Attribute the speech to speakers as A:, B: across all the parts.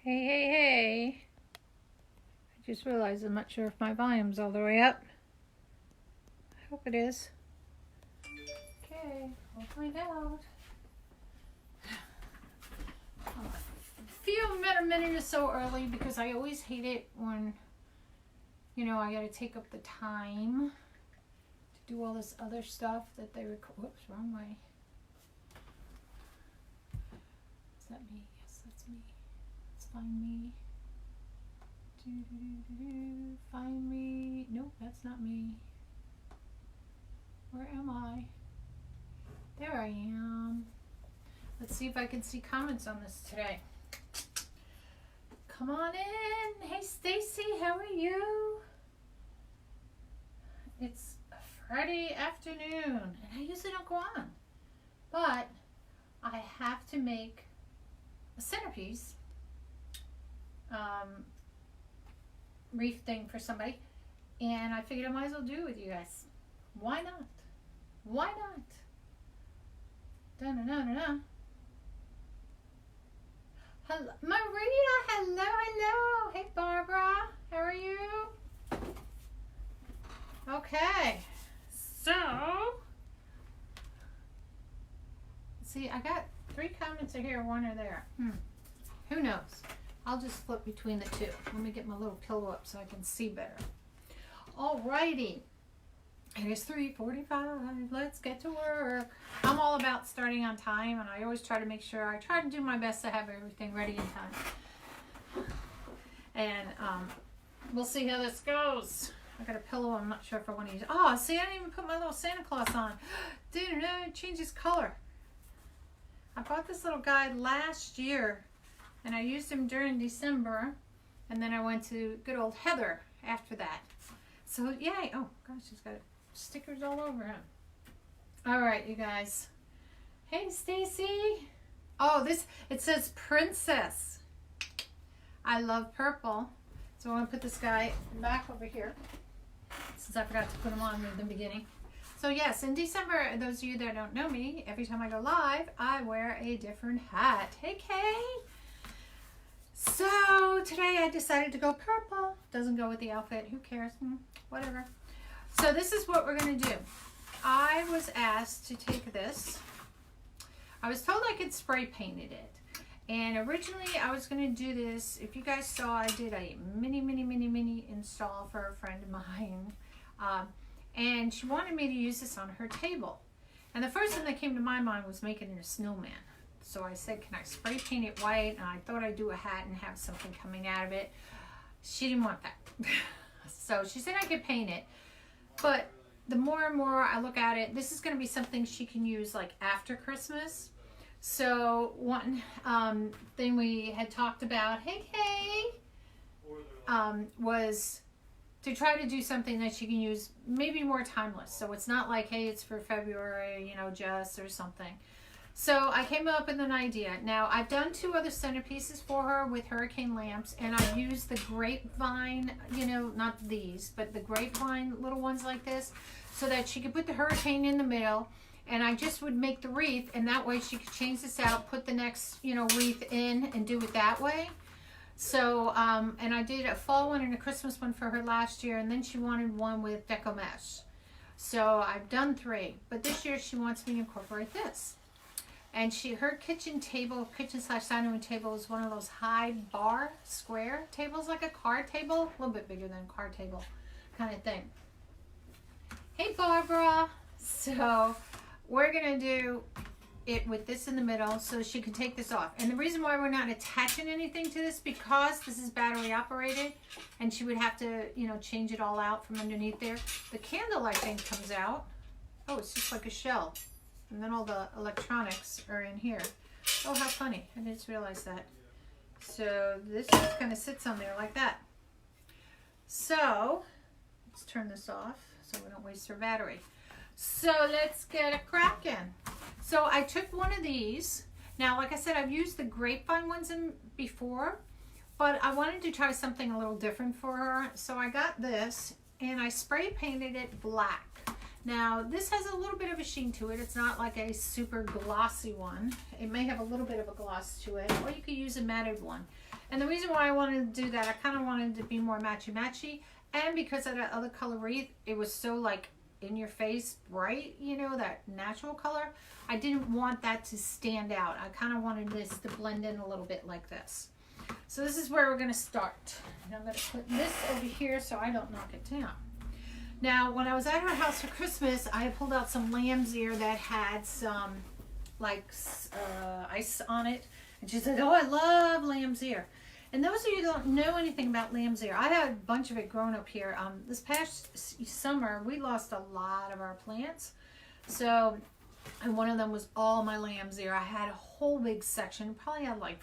A: Hey, hey, hey. I just realized I'm not sure if my volume's all the way up. I hope it is. Okay, we'll find out. Feel about a minute or so early because I always hate it when, I gotta take up the time to do all this other stuff that they record. Whoops, wrong way. Is that me? Yes, that's me. Let's find me. Find me. Nope, that's not me. Where am I? There I am. Let's see if I can see comments on this today. Come on in. Hey, Stacy, how are you? It's Friday afternoon, and I usually don't go on, but I have to make a centerpiece wreath thing for somebody, and I figured I might as well do it with you guys. Why not? Why not? Da-na-na-na-na. Hello, Maria. Hello, hello. Hey, Barbara. How are you? Okay. So, see, I got 3 comments are here, 1 are there. Who knows? I'll just flip between the 2. Let me get my little pillow up so I can see better. Alrighty. It is 3:45. Let's get to work. I'm all about starting on time, and I always try to make sure I try to do my best to have everything ready in time. And we'll see how this goes. I got a pillow. I'm not sure if I want to use it. Oh, see, I didn't even put my little Santa Claus on. Didn't know it changes color. I bought this little guy last year, and I used him during December, and then I went to good old Heather after that. So, yay. Oh, gosh, he's got stickers all over him. All right, you guys. Hey, Stacy. Oh, it says Princess. I love purple. So I'm going to put this guy back over here, since I forgot to put him on in the beginning. So yes, in December, those of you that don't know me, every time I go live, I wear a different hat. Hey, Kay. So today I decided to go purple. Doesn't go with the outfit. Who cares? Whatever. So this is what we're going to do. I was asked to take this. I was told I could spray painted it. And originally I was going to do this. If you guys saw, I did a mini install for a friend of mine. And she wanted me to use this on her table. And the first thing that came to my mind was making it a snowman. So I said, can I spray paint it white? And I thought I'd do a hat and have something coming out of it. She didn't want that. So she said I could paint it. But the more and more I look at it, this is going to be something she can use like after Christmas. So one thing we had talked about, hey Kay, was to try to do something that she can use maybe more timeless. So it's not like, hey, it's for February, just or something. So I came up with an idea. Now, I've done 2 other centerpieces for her with hurricane lamps, and I've used the grapevine, not these, but the grapevine little ones like this, so that she could put the hurricane in the middle, and I just would make the wreath, and that way she could change this out, put the next, wreath in, and do it that way. So, and I did a fall one and a Christmas one for her last year, and then she wanted one with deco mesh. So I've done 3, but this year she wants me to incorporate this. And her kitchen / dining room table is one of those high bar square tables, like a card table, a little bit bigger than a card table kind of thing. Hey, Barbara. So we're going to do it with this in the middle so she can take this off. And the reason why we're not attaching anything to this, because this is battery operated and she would have to, change it all out from underneath there. The candle, I think, comes out. Oh, it's just like a shell. And then all the electronics are in here. Oh, how funny. I didn't realize that. So this just kind of sits on there like that. So let's turn this off so we don't waste our battery. So let's get a cracking. So I took one of these. Now, like I said, I've used the grapevine ones before, but I wanted to try something a little different for her. So I got this and I spray painted it black. Now this has a little bit of a sheen to it. It's not like a super glossy one. It may have a little bit of a gloss to it, or you could use a matted one. And the reason why I wanted to do that, I kind of wanted to be more matchy-matchy, and because of that other color wreath, it was so like in your face bright, you know, that natural color. I didn't want that to stand out. I kind of wanted this to blend in a little bit like this. So this is where we're going to start. And I'm going to put this over here so I don't knock it down. Now, when I was at her house for Christmas, I pulled out some lamb's ear that had some like ice on it. And she said, oh, I love lamb's ear. And those of you who don't know anything about lamb's ear, I had a bunch of it growing up here. This past summer, we lost a lot of our plants. So, and one of them was all my lamb's ear. I had a whole big section, probably had like,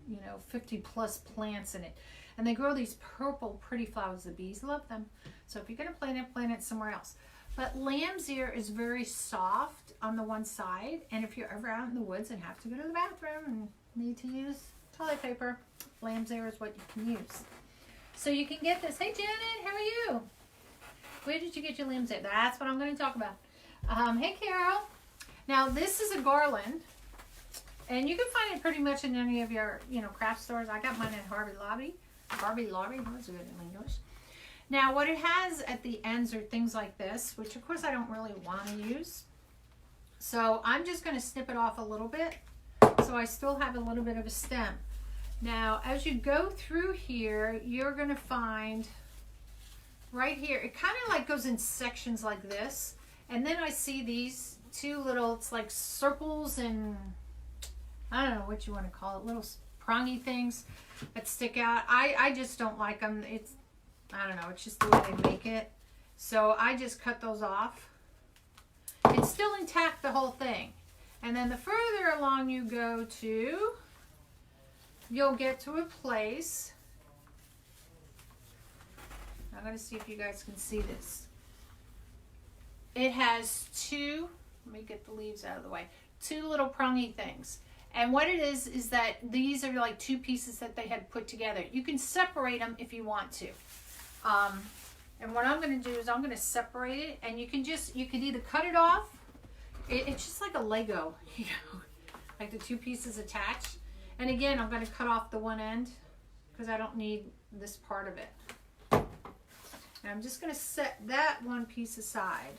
A: you know, 50 plus plants in it. And they grow these purple pretty flowers. The bees love them. So if you're going to plant it somewhere else. But lamb's ear is very soft on the one side. And if you're ever out in the woods and have to go to the bathroom and need to use toilet paper, lamb's ear is what you can use. So you can get this. Hey Janet, how are you? Where did you get your lamb's ear? That's what I'm going to talk about. Hey Carol. Now this is a garland. And you can find it pretty much in any of your, you know, craft stores. I got mine at Hobby Lobby. Hobby Lobby, that was good in English. Now what it has at the ends are things like this, which of course I don't really want to use. So I'm just going to snip it off a little bit, so I still have a little bit of a stem. Now as you go through here, you're going to find right here, it kind of like goes in sections like this. And then I see these two little, it's like circles and I don't know what you want to call it, little prongy things that stick out. I just don't like them. It's, I don't know, it's just the way they make it. So I just cut those off. It's still intact, the whole thing. And then the further along you go to, you'll get to a place. I'm going to see if you guys can see this. It has two, let me get the leaves out of the way, two little prongy things. And what it is that these are like two pieces that they had put together. You can separate them if you want to. And what I'm going to do is I'm going to separate it, and you can either cut it off. It's just like a Lego, you know, like the two pieces attached. And again, I'm going to cut off the one end because I don't need this part of it. And I'm just going to set that one piece aside.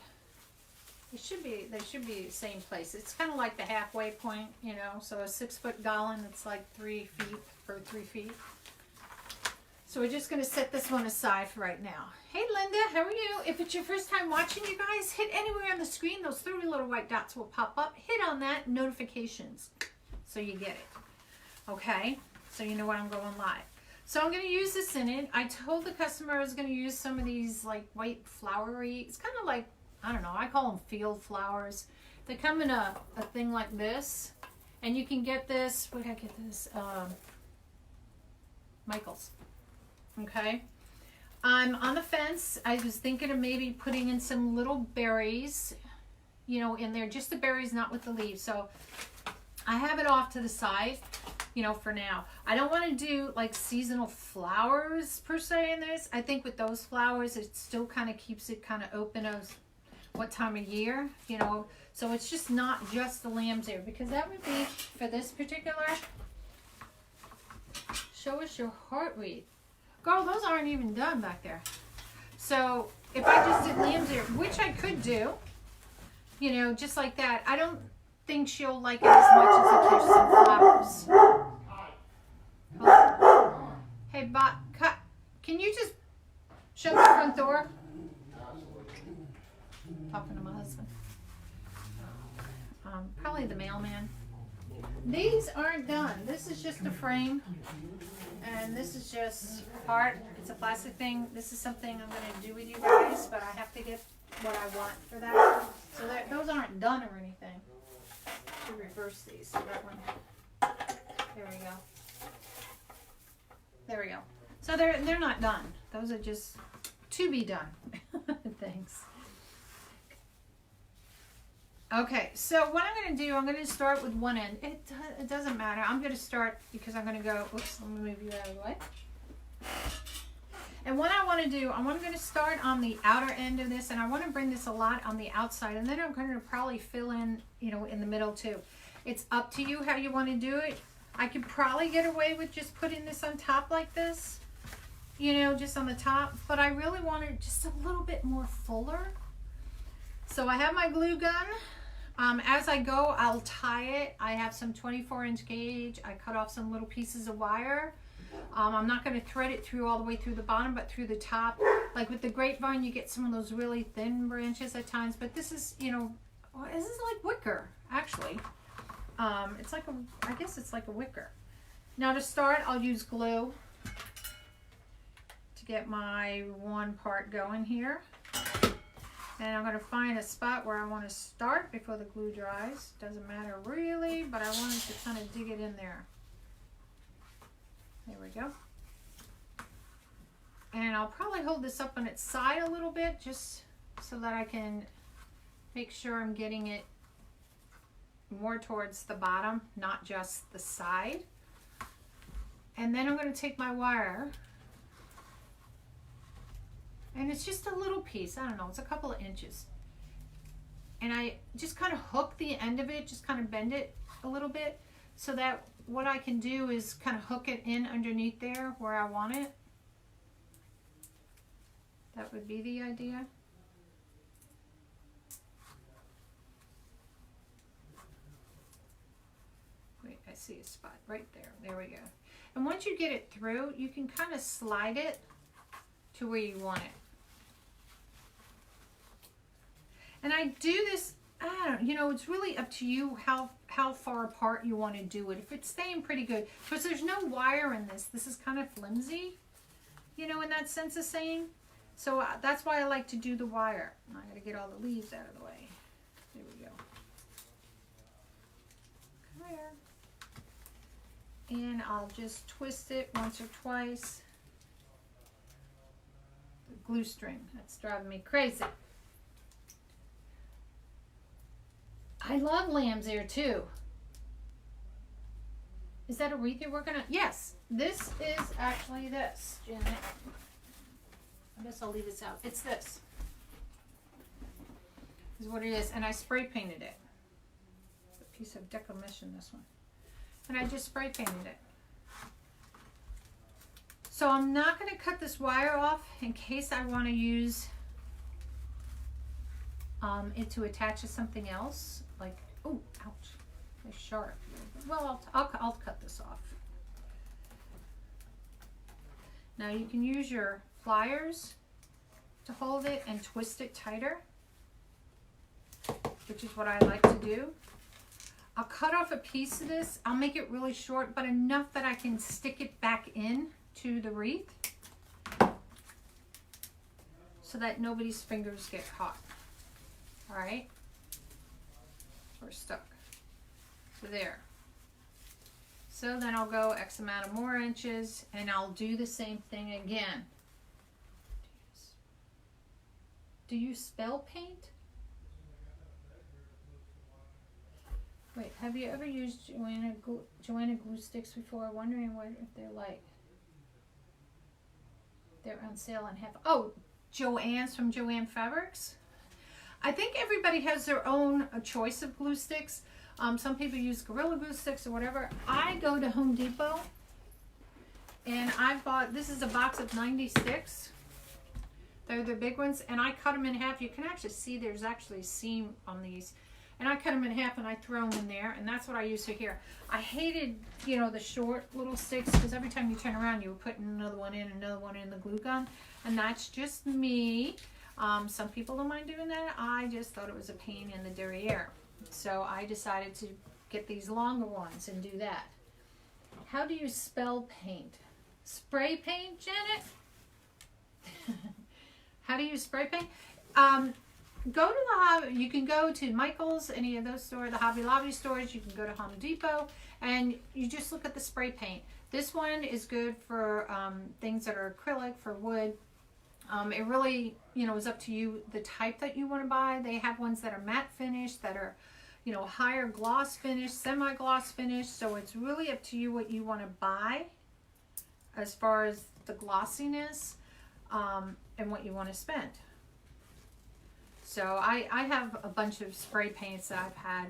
A: They should be the same place. It's kind of like the halfway point, you know. So a 6-foot gallon, it's like 3 feet for 3 feet. So we're just going to set this one aside for right now. Hey Linda, how are you? If it's your first time watching, you guys, hit anywhere on the screen. Those 3 little white dots will pop up. Hit on that, notifications, so you get it. Okay, so you know when I'm going live. So I'm going to use this in it. I told the customer I was going to use some of these like white flowery. It's kind of like, I don't know, I call them field flowers. They come in a thing like this. And you can get this, where did I get this? Michael's. Okay. I'm on the fence. I was thinking of maybe putting in some little berries, you know, in there. Just the berries, not with the leaves. So I have it off to the side, you know, for now. I don't want to do like seasonal flowers per se in this. I think with those flowers, it still kind of keeps it kind of open as what time of year, you know. So it's just not just the lamb's ear, because that would be for this particular. Show us your heart wreath. Girl, those aren't even done back there. So if I just did lamb's ear, which I could do, you know, just like that, I don't think she'll like it as much as if there's some flowers. Oh. Hey, Bot, can you just shut the front door? Talking to my husband. Probably the mailman. These aren't done. This is just a frame. And this is just part. It's a plastic thing. This is something I'm going to do with you guys, but I have to get what I want for that. So those aren't done or anything. I should reverse these. So that one. There we go. There we go. So they're not done. Those are just to be done things. Okay, so what I'm going to do, I'm going to start with one end. It doesn't matter. I'm going to start because I'm going to go, oops, let me move you out of the way. And what I want to do, I'm going to start on the outer end of this, and I want to bring this a lot on the outside, and then I'm going to probably fill in, you know, in the middle too. It's up to you how you want to do it. I could probably get away with just putting this on top like this, you know, just on the top, but I really want it just a little bit more fuller. So I have my glue gun. As I go, I'll tie it. I have some 24-inch gauge. I cut off some little pieces of wire. I'm not going to thread it through all the way through the bottom, but through the top. Like with the grapevine, you get some of those really thin branches at times, but this is, you know, this is like wicker, actually. It's like I guess it's like a wicker. Now to start, I'll use glue to get my one part going here. And I'm going to find a spot where I want to start before the glue dries. Doesn't matter really, but I wanted to kind of dig it in there. There we go. And I'll probably hold this up on its side a little bit just so that I can make sure I'm getting it more towards the bottom, not just the side. And then I'm going to take my wire, and it's just a little piece, I don't know, it's a couple of inches, and I just kind of hook the end of it, just kind of bend it a little bit, so that what I can do is kind of hook it in underneath there where I want it. That would be the idea. Wait, I see a spot right there. There we go. And once you get it through, you can kind of slide it to where you want it. And I do this, I don't, you know, it's really up to you how far apart you want to do it. If it's staying pretty good, because there's no wire in this. This is kind of flimsy, you know, in that sense of saying. So that's why I like to do the wire. I got to get all the leaves out of the way. There we go. Come here. And I'll just twist it once or twice. The glue string, that's driving me crazy. I love lamb's ear too. Is that a wreath you're working on? Yes, this is actually this, Janet. I guess I'll leave this out. It's this. This is what it is, and I spray painted it. It's a piece of declamation, this one. And I just spray painted it. So I'm not going to cut this wire off in case I want to use it to attach to something else. Like, oh, ouch, it's sharp. Well, I'll cut this off. Now you can use your pliers to hold it and twist it tighter, which is what I like to do. I'll cut off a piece of this. I'll make it really short, but enough that I can stick it back in to the wreath so that nobody's fingers get caught. All right, we're stuck. So there. So then I'll go X amount of more inches, and I'll do the same thing again. Do you spell paint? Wait, have you ever used Joanna glue sticks before? Wondering what if they're like. They're on sale and half. Oh, Joanne's from Joanne Fabrics. I think everybody has their own choice of glue sticks. Some people use Gorilla Glue sticks or whatever. I go to Home Depot, and I bought, this is a box of 90 sticks. They're the big ones, and I cut them in half. You can actually see there's actually a seam on these. And I cut them in half and I throw them in there, and that's what I use for here. I hated, you know, the short little sticks, because every time you turn around, you were putting another one in the glue gun. And that's just me. Some people don't mind doing that. I just thought it was a pain in the derriere. So I decided to get these longer ones and do that. How do you spell paint? Spray paint, Janet? How do you spray paint? Go to you can go to Michael's, any of those stores, the Hobby Lobby stores. You can go to Home Depot, and you just look at the spray paint. This one is good for things that are acrylic, for wood. It really, you know, is up to you the type that you want to buy. They have ones that are matte finish, that are, you know, higher gloss finish, semi-gloss finish. So it's really up to you what you want to buy as far as the glossiness. and what you want to spend. So I have a bunch of spray paints that I've had,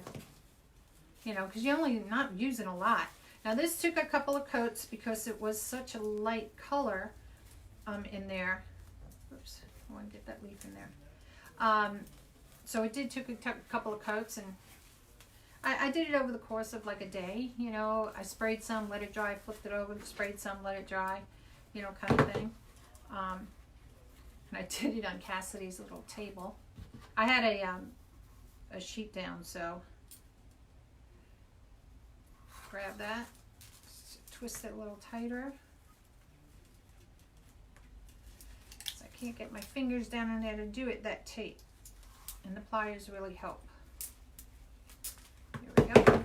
A: you know, because you're only not using a lot. Now this took a couple of coats because it was such a light color in there. Oops, I want to get that leaf in there. So it did took a couple of coats, and I did it over the course of like a day. You know, I sprayed some, let it dry, flipped it over, sprayed some, let it dry, you know, kind of thing. And I did it on Cassidy's little table. I had a sheet down, so grab that, twist it a little tighter. So I can't get my fingers down in there to do it that tight, and the pliers really help. Here we go.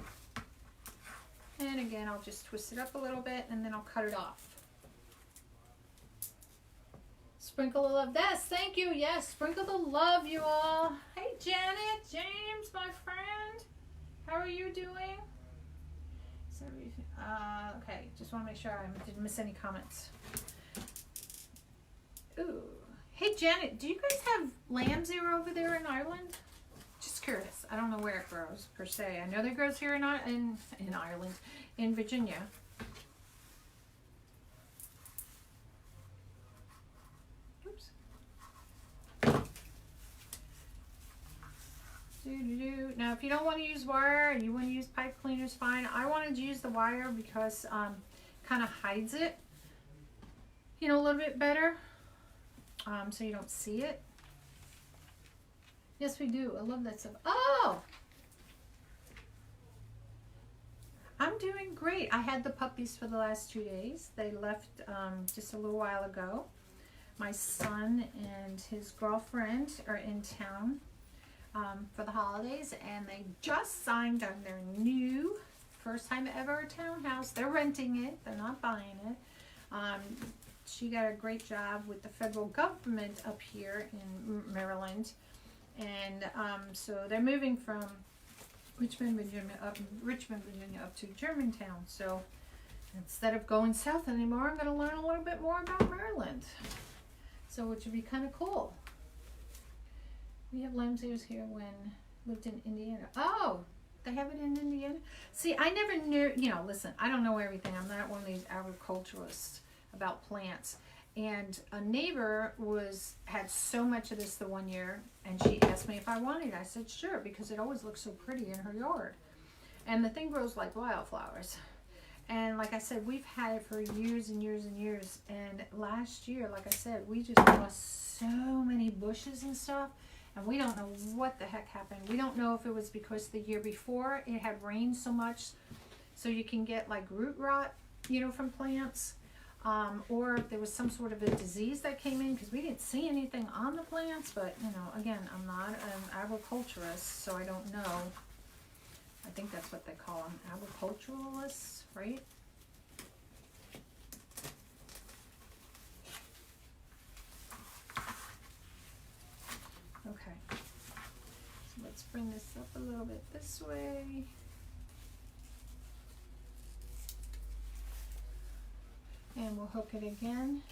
A: And again, I'll just twist it up a little bit, and then I'll cut it off. Sprinkle the love. Yes, thank you. Yes, sprinkle the love, you all. Hey, Janet, James, my friend. How are you doing? Okay, just want to make sure I didn't miss any comments. Ooh. Hey, Janet, do you guys have lamb's ear over there in Ireland? Just curious. I don't know where it grows, per se. I know there grows here in Ireland, in Virginia. Now, if you don't want to use wire and you want to use pipe cleaners, fine. I wanted to use the wire because kind of hides it, you know, a little bit better, so you don't see it. Yes, we do. I love that stuff. Oh, I'm doing great. I had the puppies for the last 2 days. They left just a little while ago. My son and his girlfriend are in town for the holidays, and they just signed on their new first time ever townhouse. They're renting it, they're not buying it. She got a great job with the federal government up here in Maryland, and so they're moving from Richmond, Virginia up to Germantown. So instead of going south anymore, I'm going to learn a little bit more about Maryland, so which would be kind of cool. We have lamb's ears here when lived in Indiana. Oh, they have it in Indiana? See, I never knew, you know, listen, I don't know everything. I'm not one of these agriculturalists about plants. And a neighbor had so much of this the one year, and she asked me if I wanted it. I said, sure, because it always looks so pretty in her yard. And the thing grows like wildflowers. And like I said, we've had it for years and years and years. And last year, like I said, we just lost so many bushes and stuff. And we don't know what the heck happened. We don't know if it was because the year before it had rained so much, so you can get like root rot, you know, from plants, or if there was some sort of a disease that came in, because we didn't see anything on the plants. But, you know, again, I'm not an agriculturist, so I don't know. I think that's what they call them, agriculturalists, right? Okay, so let's bring this up a little bit this way. And we'll hook it again.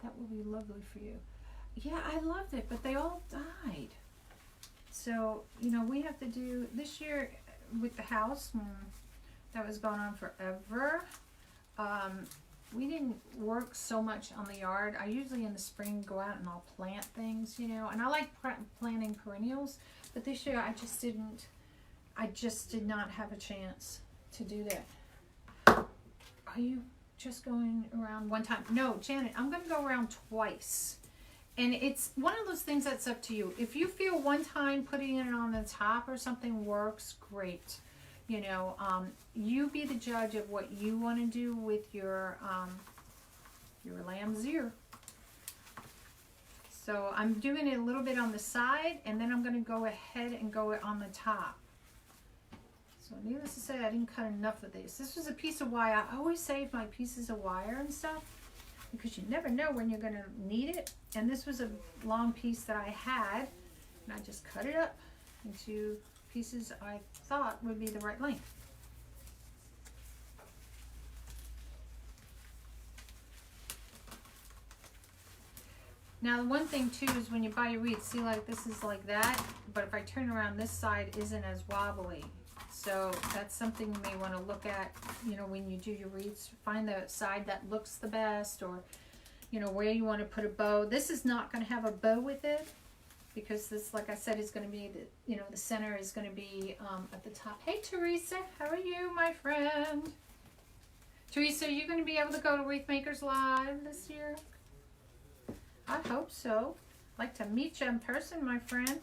A: That will be lovely for you. Yeah, I loved it, but they all died. So, you know, we have to do this year with the house. That was going on forever. We didn't work so much on the yard. I usually in the spring go out and I'll plant things, you know, and I like planting perennials, but this year I just did not have a chance to do that. Are you just going around one time? No, Janet, I'm going to go around twice. And it's one of those things that's up to you. If you feel one time putting it on the top or something works, great. You know, you be the judge of what you want to do with your lamb's ear. So I'm doing it a little bit on the side, and then I'm going to go ahead and go on the top. So needless to say, I didn't cut enough of this. This was a piece of wire. I always save my pieces of wire and stuff, because you never know when you're going to need it. And this was a long piece that I had, and I just cut it up into pieces I thought would be the right length. Now the one thing too is when you buy your wreath, see like this is like that, but if I turn around, this side isn't as wobbly. So that's something you may want to look at, you know, when you do your wreaths. Find the side that looks the best, or, you know, where you want to put a bow. This is not going to have a bow with it, because this, like I said, is going to be, the, you know, the center is going to be at the top. Hey Teresa, how are you, my friend? Teresa, are you going to be able to go to Wreath Makers Live this year? I hope so. I'd like to meet you in person, my friend.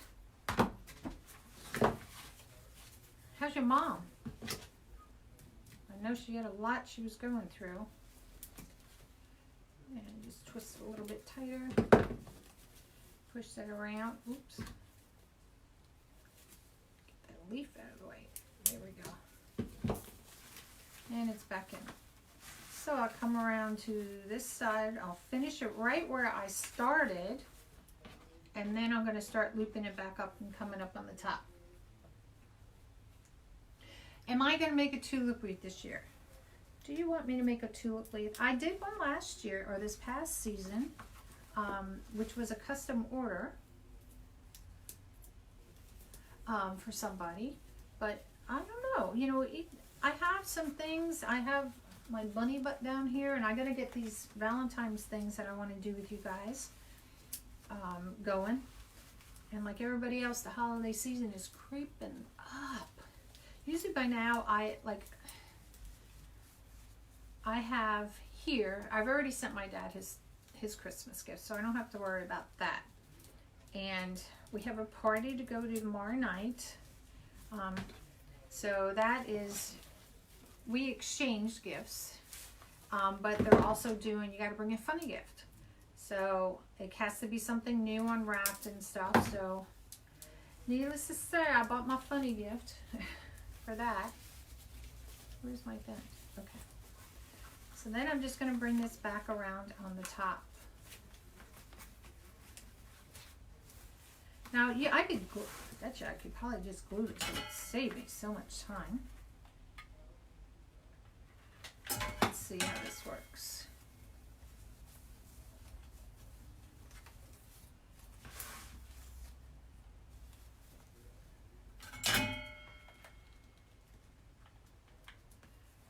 A: How's your mom? I know she had a lot she was going through. And just twist it a little bit tighter. Push that around. Oops. Get that leaf out of the way. There we go. And it's back in. So I'll come around to this side. I'll finish it right where I started. And then I'm going to start looping it back up and coming up on the top. Am I going to make a tulip wreath this year? Do you want me to make a tulip wreath? I did one last year, or this past season, which was a custom order for somebody. But I don't know. You know, I have some things. I have my bunny butt down here, and I got to get these Valentine's things that I want to do with you guys going. And like everybody else, the holiday season is creeping up. Usually by now, I have here, I've already sent my dad his Christmas gift, so I don't have to worry about that. And we have a party to go to tomorrow night. So that is, we exchanged gifts, but they're also doing, you got to bring a funny gift. So it has to be something new unwrapped and stuff. So needless to say, I bought my funny gift for that. Where's my vent? Okay. So then I'm just going to bring this back around on the top. Now, yeah, I could glue, I bet you I could probably just glue it so it would save me so much time. Let's see how this works.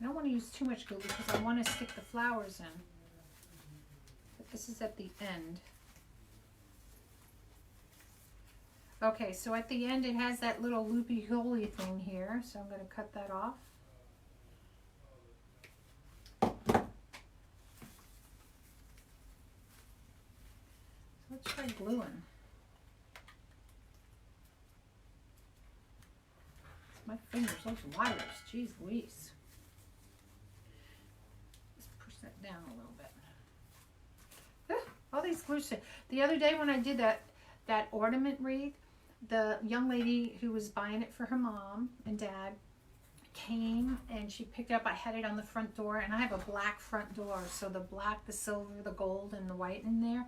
A: I don't want to use too much glue because I want to stick the flowers in. But this is at the end. Okay, so at the end it has that little loopy-holey thing here, so I'm going to cut that off. So let's try gluing. My fingers, those wires, jeez Louise. That down a little bit. All these glue sticks. The other day when I did that ornament wreath, the young lady who was buying it for her mom and dad came and she picked it up. I had it on the front door, and I have a black front door, so the black, the silver, the gold, and the white in there.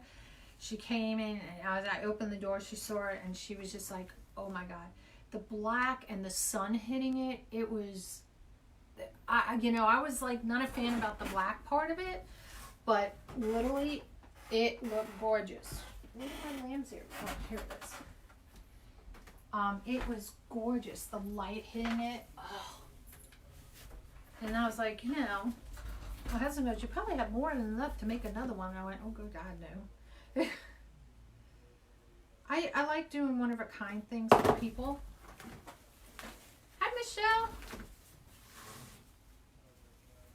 A: She came in, and as I opened the door, she saw it, and she was just like, oh my God. The black and the sun hitting it, it was... you know, I was like not a fan about the black part of it, but literally it looked gorgeous. Where are my lambs here? Oh, here it is. It was gorgeous. The light hitting it. Oh. And I was like, you know, my husband goes, you probably have more than enough to make another one. And I went, oh, good God, no. I like doing one-of-a-kind things for people. Hi, Michelle.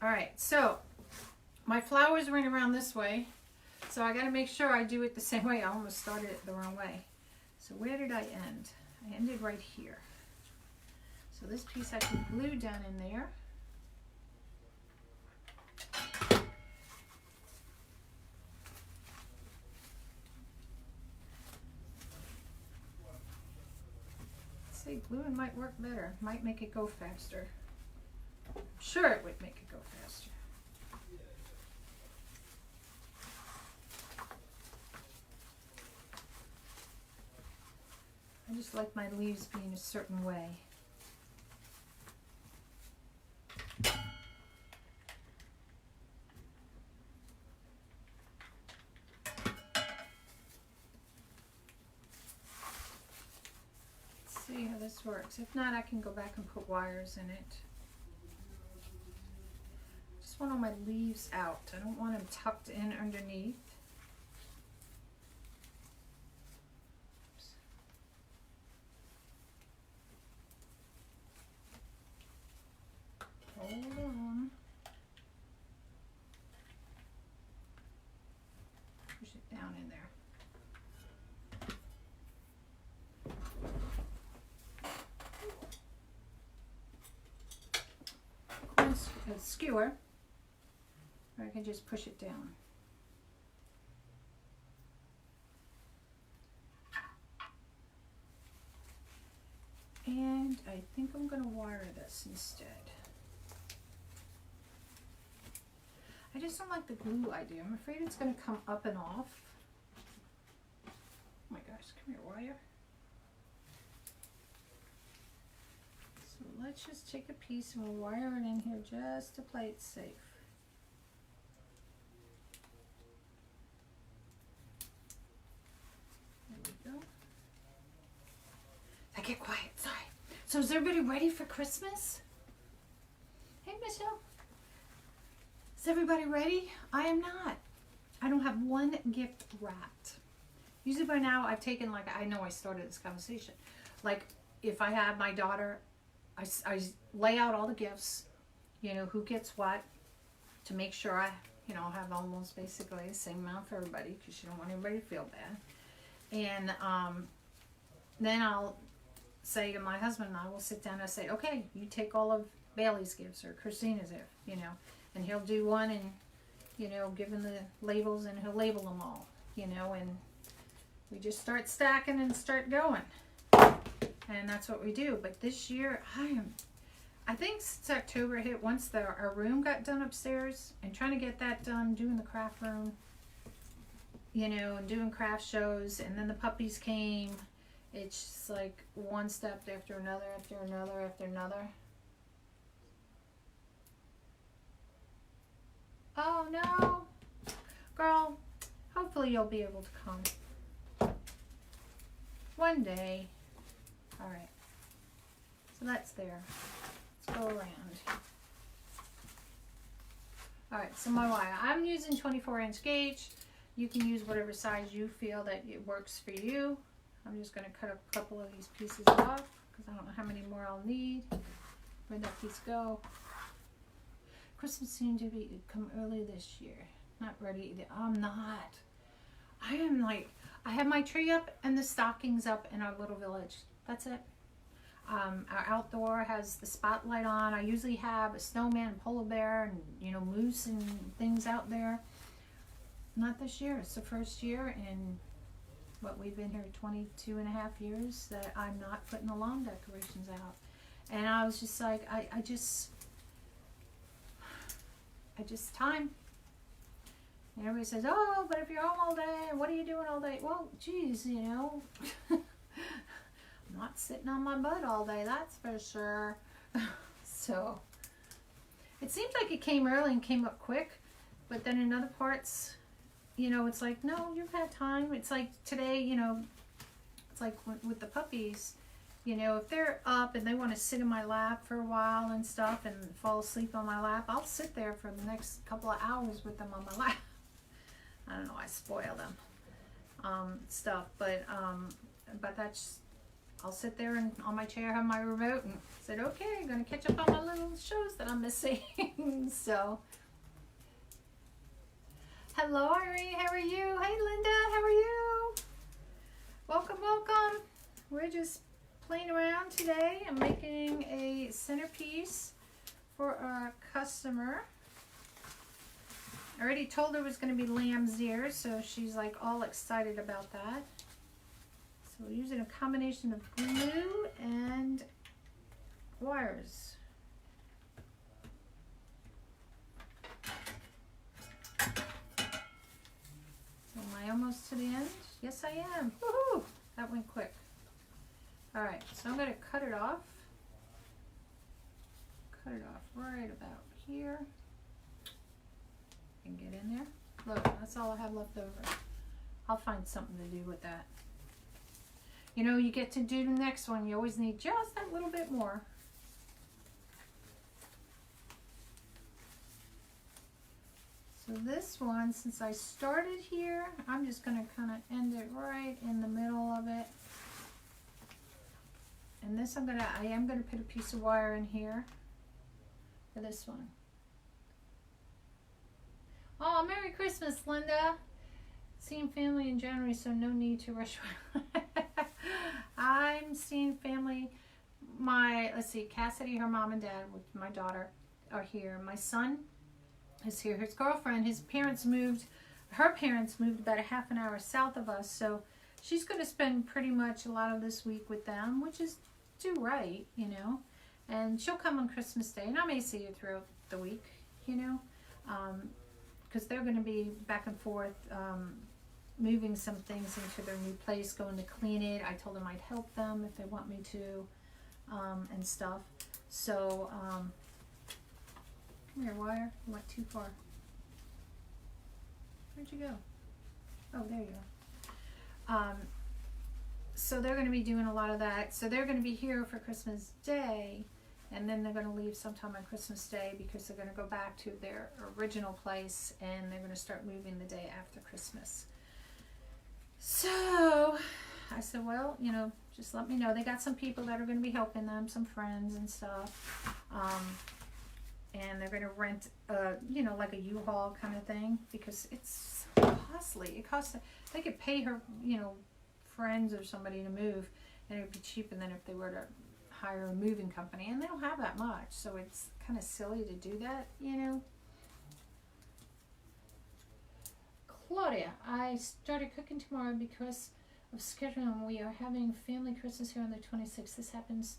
A: All right, so my flowers went around this way, so I got to make sure I do it the same way. I almost started it the wrong way. So where did I end? I ended right here. So this piece I can glue down in there. I'd say gluing might work better. Might make it go faster. I'm sure it would make it go faster. I just like my leaves being a certain way. this works. If not, I can go back and put wires in it. Just want all my leaves out. I don't want them tucked in underneath. Hold on. Push it down in there. A skewer, or I can just push it down. And I think I'm going to wire this instead. I just don't like the glue idea. I'm afraid it's going to come up and off. Oh my gosh, come here, wire. So let's just take a piece and we'll wire it in here just to play it safe. There we go. I get quiet, sorry. So is everybody ready for Christmas? Hey, Michelle. Is everybody ready? I am not. I don't have one gift wrapped. Usually by now I've taken, like, I know I started this conversation. Like, if I have my daughter, I lay out all the gifts, you know, who gets what, to make sure I, you know, have almost basically the same amount for everybody, because you don't want anybody to feel bad. And then I'll say to my husband, and I will sit down and say, okay, you take all of Bailey's gifts or Christina's, you know, and he'll do one and, you know, give him the labels and he'll label them all, you know, and we just start stacking and start going. And that's what we do. But this year, I think since October hit, once our room got done upstairs, and trying to get that done, doing the craft room, you know, and doing craft shows, and then the puppies came. It's just like one step after another, after another, after another. Oh no, girl, hopefully you'll be able to come one day. All right, so that's there. Let's go around. All right, so my wire, I'm using 24-inch gauge. You can use whatever size you feel that it works for you. I'm just going to cut a couple of these pieces off because I don't know how many more I'll need. Where'd that piece go? Christmas seemed to be come early this year. Not ready either. I'm not. I am like, I have my tree up and the stockings up in our little village. That's it. Our outdoor has the spotlight on. I usually have a snowman, polar bear, and, you know, moose and things out there. Not this year. It's the first year in what we've been here 22 and a half years that I'm not putting the lawn decorations out. And I was just like, I just time. And everybody says, oh, but if you're home all day, what are you doing all day? Well, geez, you know, I'm not sitting on my butt all day, that's for sure. So it seems like it came early and came up quick, but then in other parts, you know, it's like, no, you've had time. It's like today, you know, it's like with the puppies, you know, if they're up and they want to sit in my lap for a while and stuff and fall asleep on my lap, I'll sit there for the next couple of hours with them on my lap. I don't know, I spoil them, stuff, but that's, I'll sit there and on my chair have my remote and said, okay, I'm going to catch up on my little shows that I'm missing. So, hello Irene, how are you? Hey Linda, how are you? Welcome, welcome. We're just playing around today. I'm making a centerpiece for a customer. I already told her it was going to be lamb's ears, so she's like all excited about that. So we're using a combination of glue and wires. So am I almost to the end? Yes, I am. Woohoo! That went quick. Alright, so I'm going to cut it off. Cut it off right about here. And get in there. Look, that's all I have left over. I'll find something to do with that. you know, you get to do the next one. You always need just that little bit more. So this one, since I started here, I'm just going to kind of end it right in the middle of it. And this I am going to put a piece of wire in here for this one. Oh, Merry Christmas, Linda. Seeing family in January, so no need to rush. I'm seeing family. Let's see, Cassidy, her mom and dad, with my daughter, are here. My son is here. His girlfriend, her parents moved about a half an hour south of us, so she's going to spend pretty much a lot of this week with them, which is do right, you know. And she'll come on Christmas Day, and I may see her throughout the week, you know, because they're going to be back and forth, moving some things into their new place, going to clean it. I told them I'd help them if they want me to, and stuff. So, come here, wire. You went too far. Where'd you go? Oh, there you are. So they're going to be doing a lot of that. So they're going to be here for Christmas Day, and then they're going to leave sometime on Christmas Day because they're going to go back to their original place, and they're going to start moving the day after Christmas. So I said, well, you know, just let me know. They got some people that are going to be helping them, some friends and stuff. And they're going to rent, you know, like a U-Haul kind of thing, because it's costly. It costs, they could pay her, you know, friends or somebody to move, and it would be cheaper than if they were to hire a moving company, and they don't have that much, so it's kind of silly to do that, you know. Claudia, I started cooking tomorrow because of scheduling. We are having family Christmas here on the 26th. This happens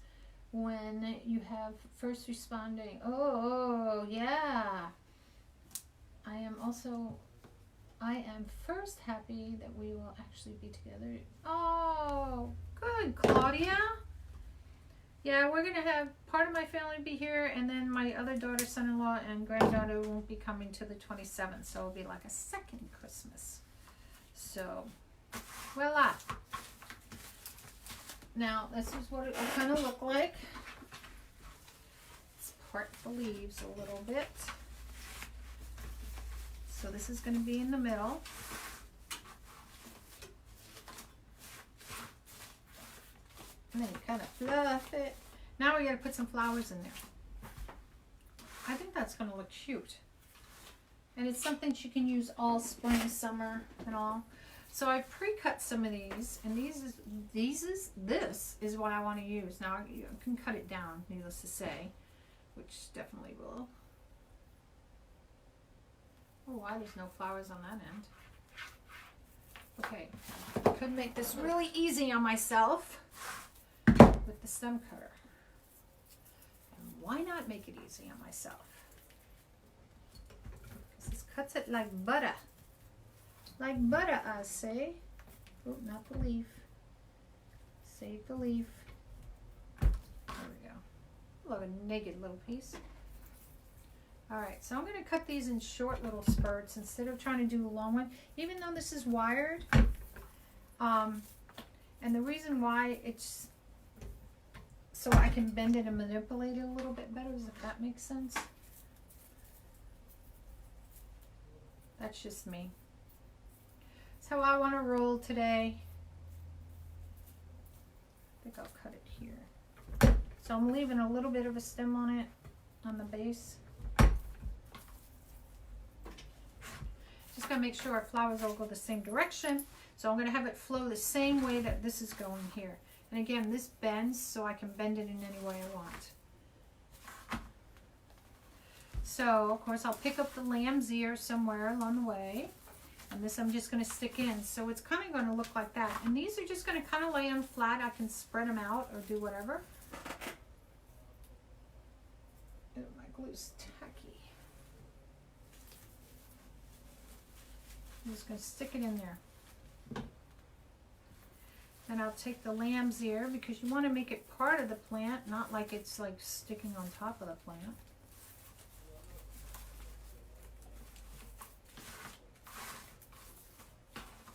A: when you have first responding. Oh, yeah. I am first happy that we will actually be together. Oh, good, Claudia. Yeah, we're going to have part of my family be here, and then my other daughter, son-in-law, and granddaughter won't be coming to the 27th, so it'll be like a second Christmas. So, voila. Now, this is what it will kind of look like. Let's part the leaves a little bit. So this is going to be in the middle. And then you kind of fluff it. Now we got to put some flowers in there. I think that's going to look cute. And it's something you can use all spring, summer, and all. So I pre-cut some of these, and this is what I want to use. Now you can cut it down, needless to say, which definitely will. Oh, why there's no flowers on that end. Okay, I could make this really easy on myself with the stem cutter. And why not make it easy on myself? Because this cuts it like butter. Like butter, I say. Oh, not the leaf. Save the leaf. There we go. Look, a naked little piece. Alright, so I'm going to cut these in short little spurts instead of trying to do a long one. Even though this is wired. And the reason why it's so I can bend it and manipulate it a little bit better, if that makes sense. That's just me. That's how I want to roll today. I think I'll cut it here. So I'm leaving a little bit of a stem on it, on the base. Just gotta make sure our flowers all go the same direction. So I'm gonna have it flow the same way that this is going here. And again, this bends so I can bend it in any way I want. So of course I'll pick up the lamb's ear somewhere along the way. And this I'm just gonna stick in. So it's kind of gonna look like that. And these are just gonna kind of lay them flat. I can spread them out or do whatever. Oh, my glue's tacky. I'm just going to stick it in there. And I'll take the lamb's ear because you want to make it part of the plant, not like it's like sticking on top of the plant.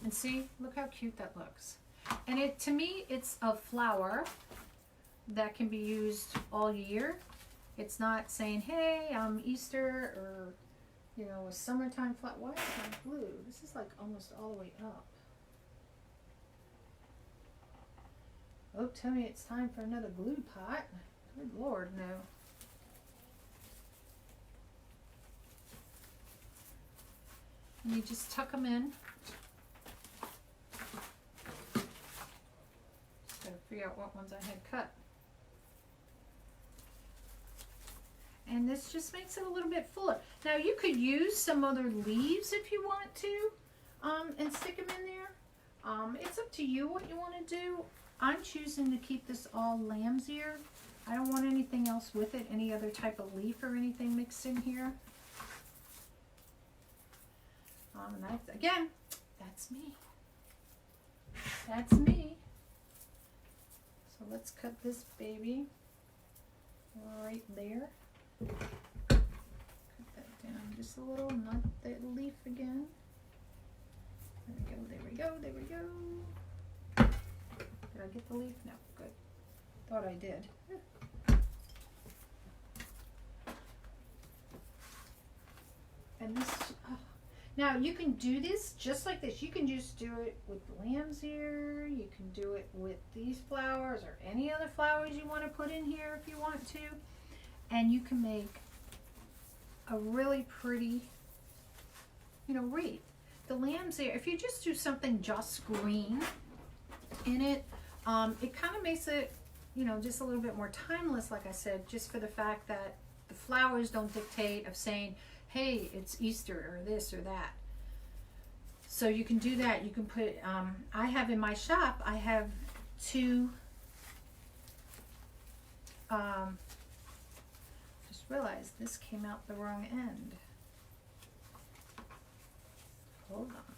A: And see, look how cute that looks. And it, to me, it's a flower that can be used all year. It's not saying, hey, Easter or, you know, a summertime flower. Why is my glue? This is like almost all the way up. Oh, tell me it's time for another glue pot. Good Lord, no. And you just tuck them in. Just gotta figure out what ones I had cut. And this just makes it a little bit fuller. Now you could use some other leaves if you want to, and stick them in there. It's up to you what you want to do. I'm choosing to keep this all lamb's ear. I don't want anything else with it, any other type of leaf or anything mixed in here. And that's, again, that's me. That's me. So let's cut this baby right there. Cut that down just a little, not that leaf again. There we go, there we go, there we go. Did I get the leaf? No, good. Thought I did. And this, now you can do this just like this. You can just do it with lamb's ear. You can do it with these flowers or any other flowers you want to put in here if you want to. And you can make a really pretty, you know, wreath. The lamb's ear, if you just do something just green in it, it kind of makes it, you know, just a little bit more timeless, like I said, just for the fact that the flowers don't dictate of saying, hey, it's Easter or this or that. So you can do that. You can put, I have in my shop, I have two, just realized this came out the wrong end. Hold on.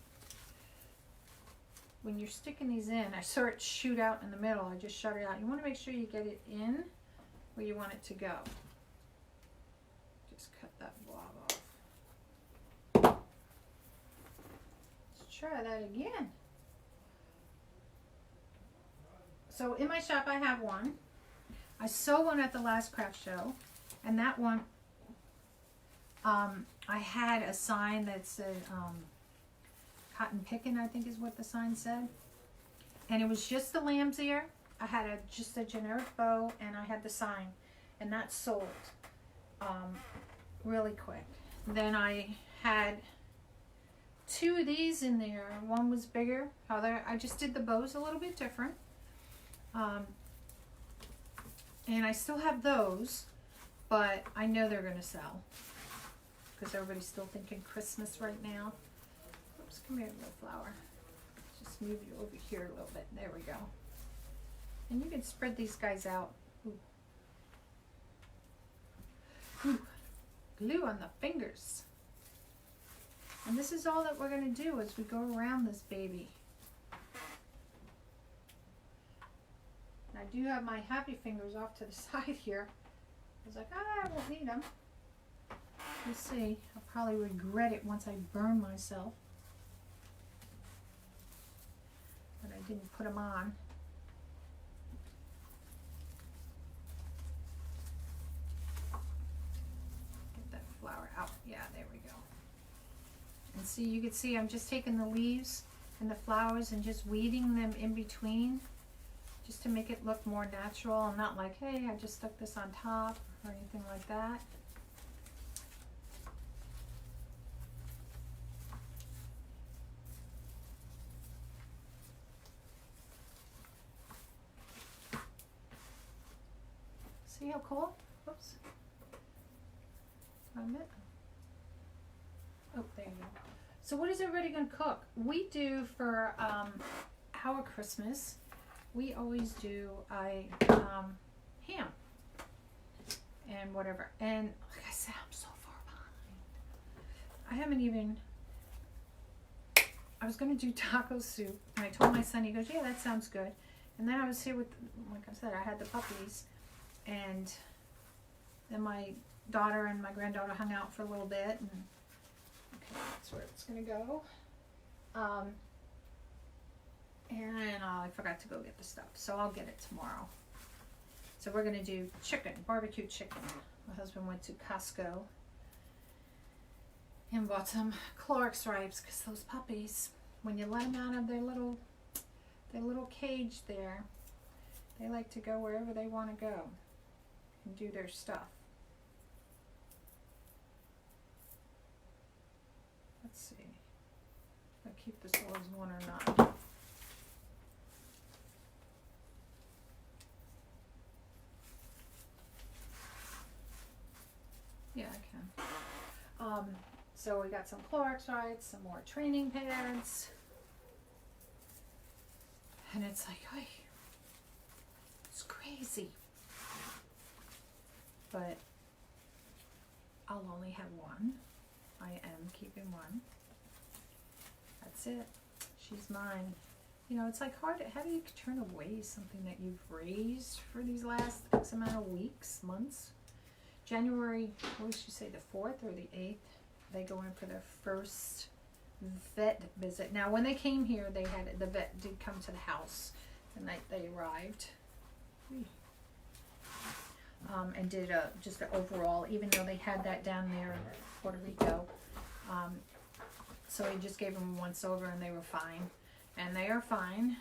A: When you're sticking these in, I saw it shoot out in the middle. I just shut it out. You want to make sure you get it in where you want it to go. Just cut that blob off. Let's try that again. So in my shop I have one. I saw one at the last craft show, and that one, I had a sign that said, cotton picking, I think is what the sign said. And it was just the lamb's ear. I had just a generic bow, and I had the sign. And that sold really quick. Then I had two of these in there. One was bigger. I just did the bows a little bit different. And I still have those, but I know they're going to sell. Because everybody's still thinking Christmas right now. Come here, little flower. Just move you over here a little bit. There we go. And you can spread these guys out. Ooh. Ooh. Glue on the fingers. And this is all that we're going to do as we go around this baby. And I do have my happy fingers off to the side here. I was like, I won't need them. We'll see. I'll probably regret it once I burn myself. But I didn't put them on. Get that flower out. Yeah, there we go. And see, you can see I'm just taking the leaves and the flowers and just weeding them in between, just to make it look more natural. I'm not like, hey, I just stuck this on top or anything like that. See how cool? Whoops. Oh, there you go. So what is everybody going to cook? We do for our Christmas, we always do ham and whatever. And like I said, I'm so far behind. I haven't even, I was going to do taco soup. And I told my son, he goes, yeah, that sounds good. And then I was here with, like I said, I had the puppies. And then my daughter and my granddaughter hung out for a little bit. And okay, that's where it's going to go. And I forgot to go get the stuff, so I'll get it tomorrow. So we're gonna do chicken, barbecue chicken. My husband went to Costco and bought some Clark stripes because those puppies, when you let them out of their little cage there, they like to go wherever they want to go and do their stuff. Let's see if I keep this all as one or not. Yeah, I can. So we got some Clorox wipes, some more training pads. And it's like, oy, it's crazy. But I'll only have one. I am keeping one. That's it. She's mine. You know, it's like hard. How do you turn away something that you've raised for these last X amount of weeks, months? January, what did she say, the 4th or the 8th? They go in for their first vet visit. Now, when they came here, the vet did come to the house the night they arrived, and did just an overall. Even though they had that down there in Puerto Rico, so he just gave them a once over, and they were fine, and they are fine.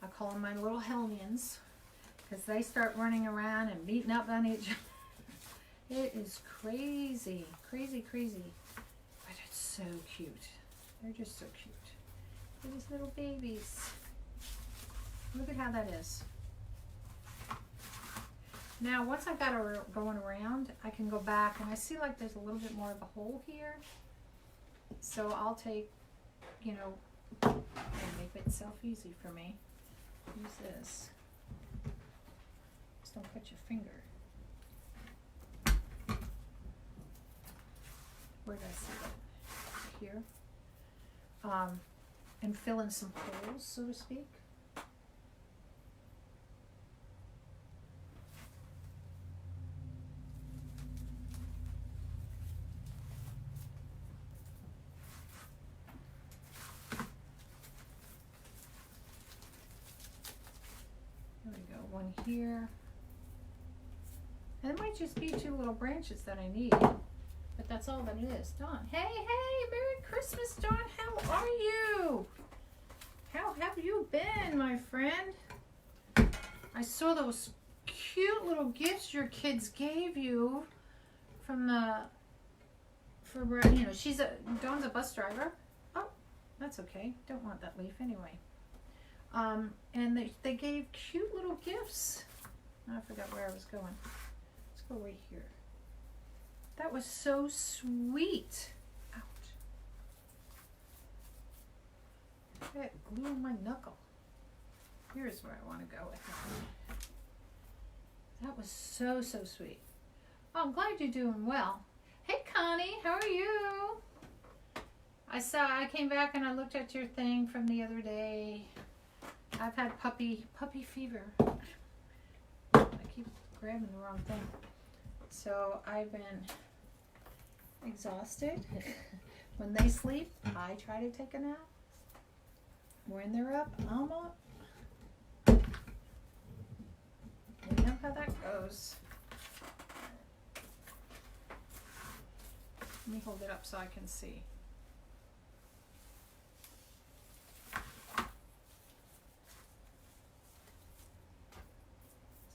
A: I call them my little hellions because they start running around and beating up on each other. It is crazy, crazy, crazy, but it's so cute. They're just so cute. They're these little babies. Look at how that is. Now, once I've got her going around, I can go back, and I see like there's a little bit more of a hole here. So I'll take, you know, and make itself easy for me. Use this. Just don't cut your finger. Where did I see that? Here. And fill in some holes, so to speak. There we go, one here. And it might just be 2 little branches that I need. But that's all that it is. Dawn. Hey, Merry Christmas, Dawn. How are you? How have you been, my friend? I saw those cute little gifts your kids gave you from you know, Dawn's a bus driver. Oh, that's okay. Don't want that leaf anyway. And they gave cute little gifts. I forgot where I was going. Let's go right here. That was so sweet. Ouch. That glue on my knuckle. Here's where I want to go with that. That was so, so sweet. Oh, I'm glad you're doing well. Hey, Connie, how are you? I came back and I looked at your thing from the other day. I've had puppy fever. I keep grabbing the wrong thing. So I've been exhausted. When they sleep, I try to take a nap. When they're up, I'm up. You know how that goes. Let me hold it up so I can see.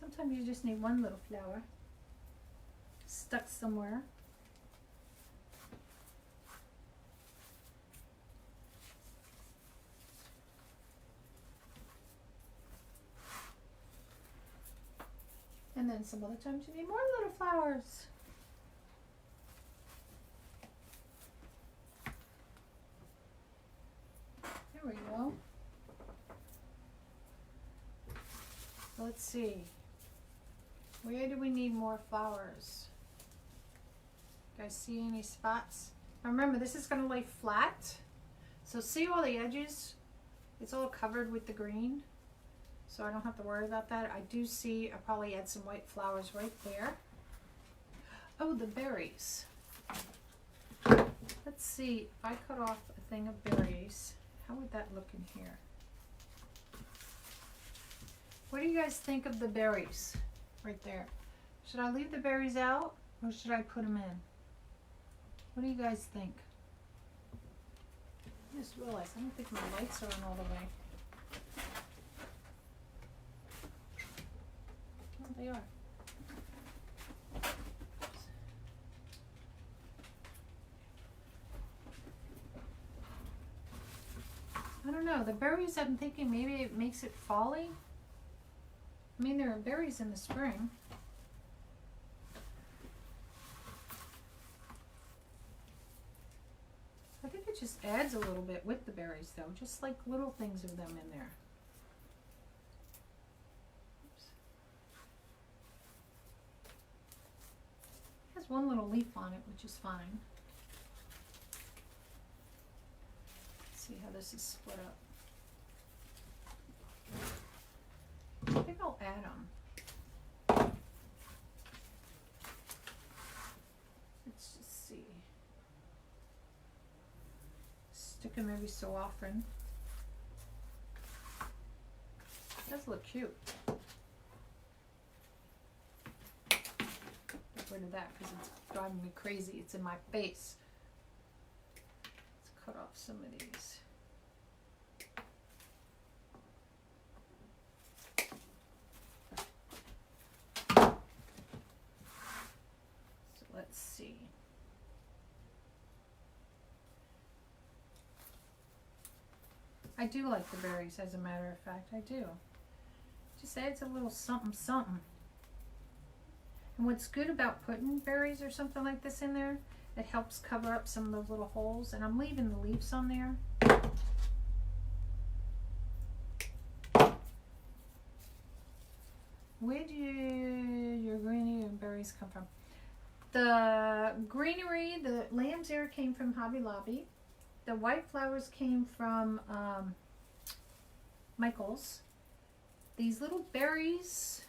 A: Sometimes you just need one little flower stuck somewhere. And then some other times you need more little flowers. There we go. Let's see. Where do we need more flowers? Guys, see any spots? Now remember, this is going to lay flat. So see all the edges? It's all covered with the green. So I don't have to worry about that. I do see, I'll probably add some white flowers right there. Oh, the berries. Let's see, if I cut off a thing of berries, how would that look in here? What do you guys think of the berries right there? Should I leave the berries out or should I put them in? What do you guys think? I just realized I don't think my lights are on all the way. Oh, they are. I don't know. The berries, I'm thinking maybe it makes it folly. I mean, there are berries in the spring. I think it just adds a little bit with the berries, though. Just like little things of them in there. Oops. It has one little leaf on it, which is fine. See how this is split up. I think I'll add them. Let's just see. Stick them every so often. It does look cute. Get rid of that because it's driving me crazy. It's in my face. Let's cut off some of these. Let's see. I do like the berries, as a matter of fact. I do. Just adds a little something something. And what's good about putting berries or something like this in there, it helps cover up some of those little holes. And I'm leaving the leaves on there. Where do your greenery and berries come from? The greenery, the lamb's ear came from Hobby Lobby. The white flowers came from Michael's. These little berries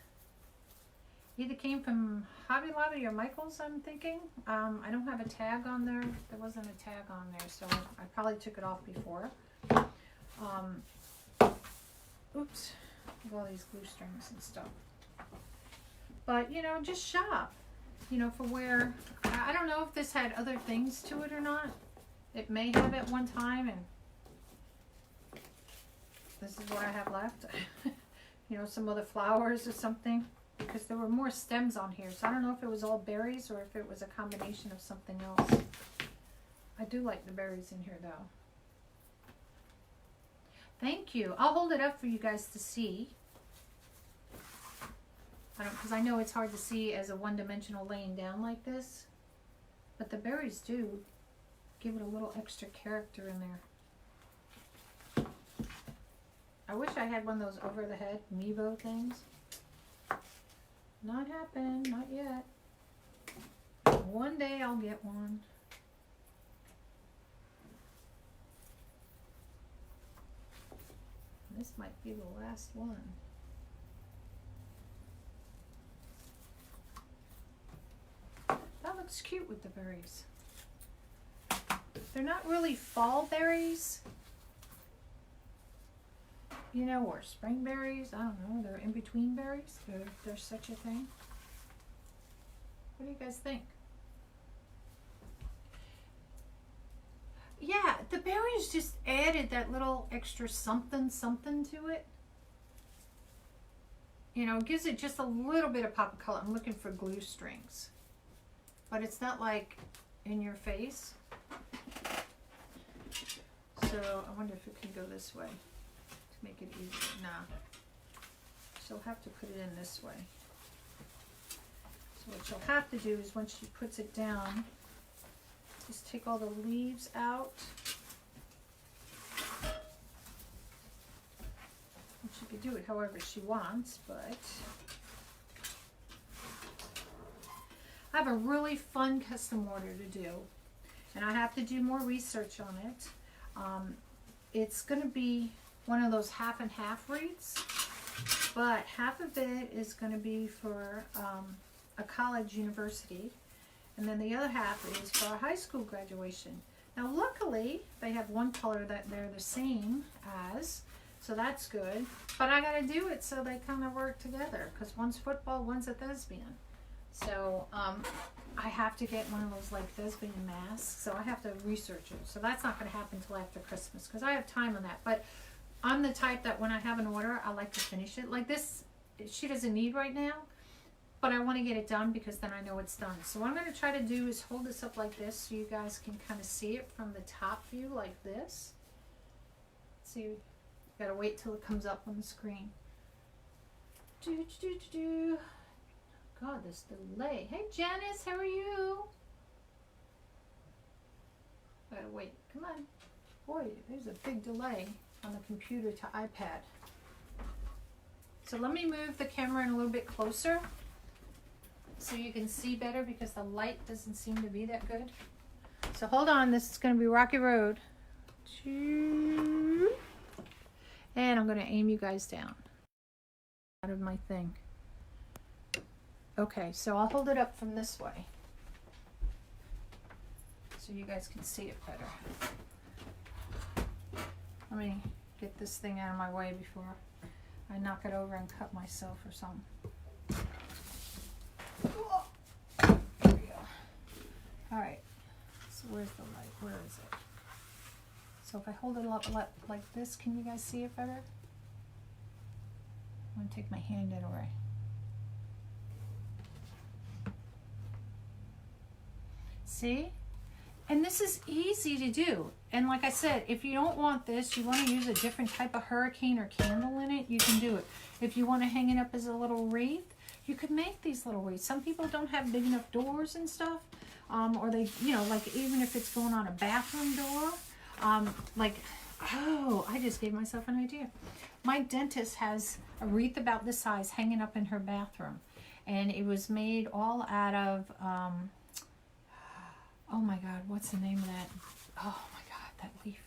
A: either came from Hobby Lobby or Michael's, I'm thinking. I don't have a tag on there. There wasn't a tag on there, so I probably took it off before. Oops, with all these glue strings and stuff. But, you know, just shop. You know, for where, I don't know if this had other things to it or not. It may have at one time, and this is what I have left. You know, some other flowers or something, because there were more stems on here. So I don't know if it was all berries or if it was a combination of something else. I do like the berries in here, though. Thank you. I'll hold it up for you guys to see. Because I know it's hard to see as a one-dimensional laying down like this, but the berries do give it a little extra character in there. I wish I had one of those over-the-head Mevo things. Not happened, not yet. One day I'll get one. This might be the last one. That looks cute with the berries. They're not really fall berries, you know, or spring berries. I don't know. They're in between berries. If there's such a thing. What do you guys think? Yeah, the berries just added that little extra something something to it. You know, it gives it just a little bit of pop of color. I'm looking for glue strings. But it's not like in your face. So I wonder if it can go this way to make it easier. Nah. She'll have to put it in this way. So what she'll have to do is once she puts it down, just take all the leaves out. And she could do it however she wants, but I have a really fun custom order to do, and I have to do more research on it. It's going to be one of those half and half wreaths, but half of it is going to be for a college university, and then the other half is for a high school graduation. Now luckily they have one color that they're the same as, So that's good. But I gotta do it so they kind of work together, because one's football, one's a thespian. So I have to get one of those like thespian masks, so I have to research it. So that's not gonna happen until after Christmas, because I have time on that. But I'm the type that when I have an order, I like to finish it. Like this, she doesn't need right now, but I want to get it done because then I know it's done. So what I'm going to try to do is hold this up like this so you guys can kind of see it from the top view like this. See, you got to wait till it comes up on the screen. God, this delay. Hey, Janice, how are you? Gotta wait. Come on. Boy, there's a big delay on the computer to iPad. So let me move the camera in a little bit closer so you can see better, because the light doesn't seem to be that good. So hold on, this is going to be rocky road. And I'm going to aim you guys down out of my thing. Okay, so I'll hold it up from this way so you guys can see it better. Let me get this thing out of my way before I knock it over and cut myself or something. There we go. Alright, so where's the light? Where is it? So if I hold it up like this, can you guys see it better? I'm going to take my hand in away. See? And this is easy to do. And like I said, if you don't want this, you want to use a different type of hurricane or candle in it, you can do it. If you want to hang it up as a little wreath, you could make these little wreaths. Some people don't have big enough doors and stuff. Or they, you know, like even if it's going on a bathroom door. Oh, I just gave myself an idea. My dentist has a wreath about this size hanging up in her bathroom. And it was made all out of... oh my God, what's the name of that? Oh my God, that leaf.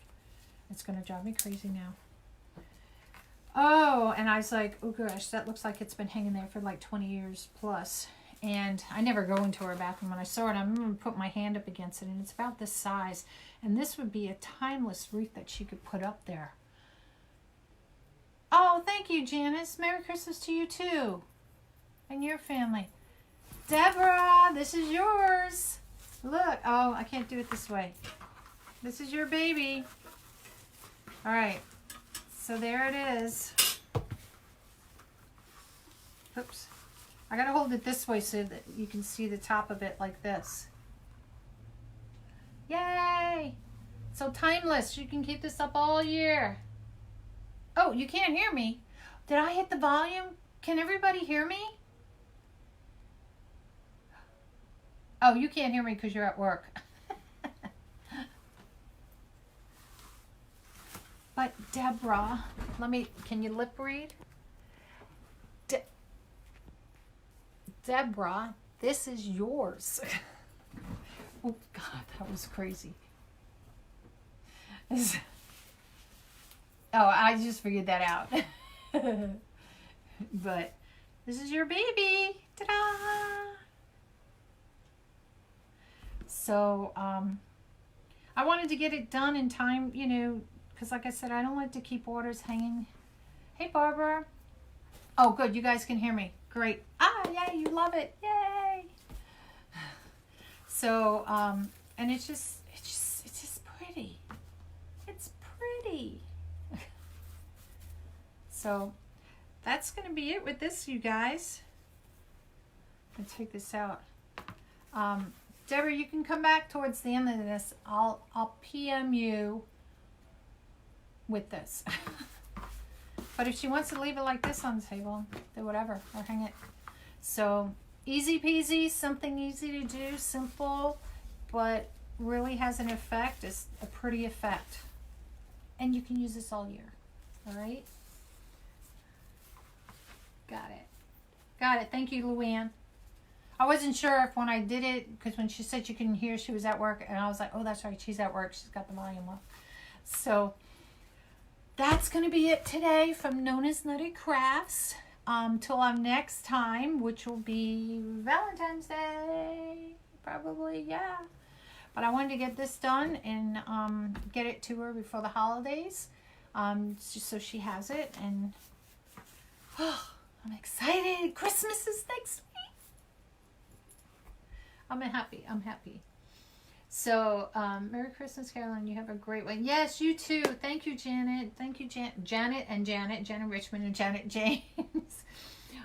A: It's going to drive me crazy now. Oh, and I was like, oh gosh, that looks like it's been hanging there for like 20 years plus. And I never go into her bathroom. When I saw it, I'm going to put my hand up against it, and it's about this size. And this would be a timeless wreath that she could put up there. Oh, thank you, Janice. Merry Christmas to you too. And your family. Deborah, this is yours. Look, oh, I can't do it this way. This is your baby. All right, so there it is. Oops. I gotta hold it this way so that you can see the top of it like this. Yay! So timeless, you can keep this up all year. Oh, you can't hear me. Did I hit the volume? Can everybody hear me? Oh, you can't hear me because you're at work. But Deborah, can you lip read? Deborah, this is yours. Oh God, that was crazy. Oh, I just figured that out. But this is your baby. Ta-da! So, I wanted to get it done in time, you know, because like I said, I don't like to keep orders hanging. Hey, Barbara. Oh, good. You guys can hear me. Great. Ah, yay. You love it. Yay. So, and it's just pretty. It's pretty. So, that's going to be it with this, you guys. Let's take this out. Deborah, you can come back towards the end of this. I'll PM you with this. But if she wants to leave it like this on the table, do whatever, or hang it. So easy peasy, something easy to do, simple, but really has an effect. It's a pretty effect. And you can use this all year. All right? Got it. Got it. Thank you, Luann. I wasn't sure if when I did it, because when she said she couldn't hear, she was at work, and I was like, oh, that's right, she's at work. She's got the volume up. So that's going to be it today from NonnasNuttykrafts. Till our next time, which will be Valentine's Day. Probably, yeah. But I wanted to get this done and get it to her before the holidays. just so she has it. And oh, I'm excited. Christmas is next week. I'm happy. So, Merry Christmas, Carolyn. You have a great one. Yes, you too. Thank you, Janet. Thank you, Janet Richmond and Janet James.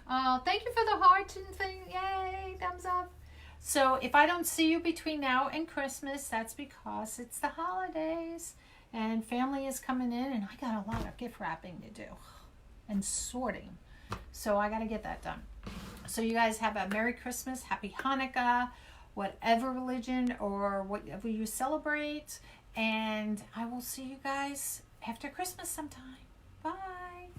A: Oh, thank you for the heart and thing. Yay, thumbs up. So, if I don't see you between now and Christmas, that's because it's the holidays and family is coming in, and I got a lot of gift wrapping to do and sorting. So, I got to get that done. So, you guys have a Merry Christmas, Happy Hanukkah, whatever religion or whatever you celebrate. And I will see you guys after Christmas sometime. Bye.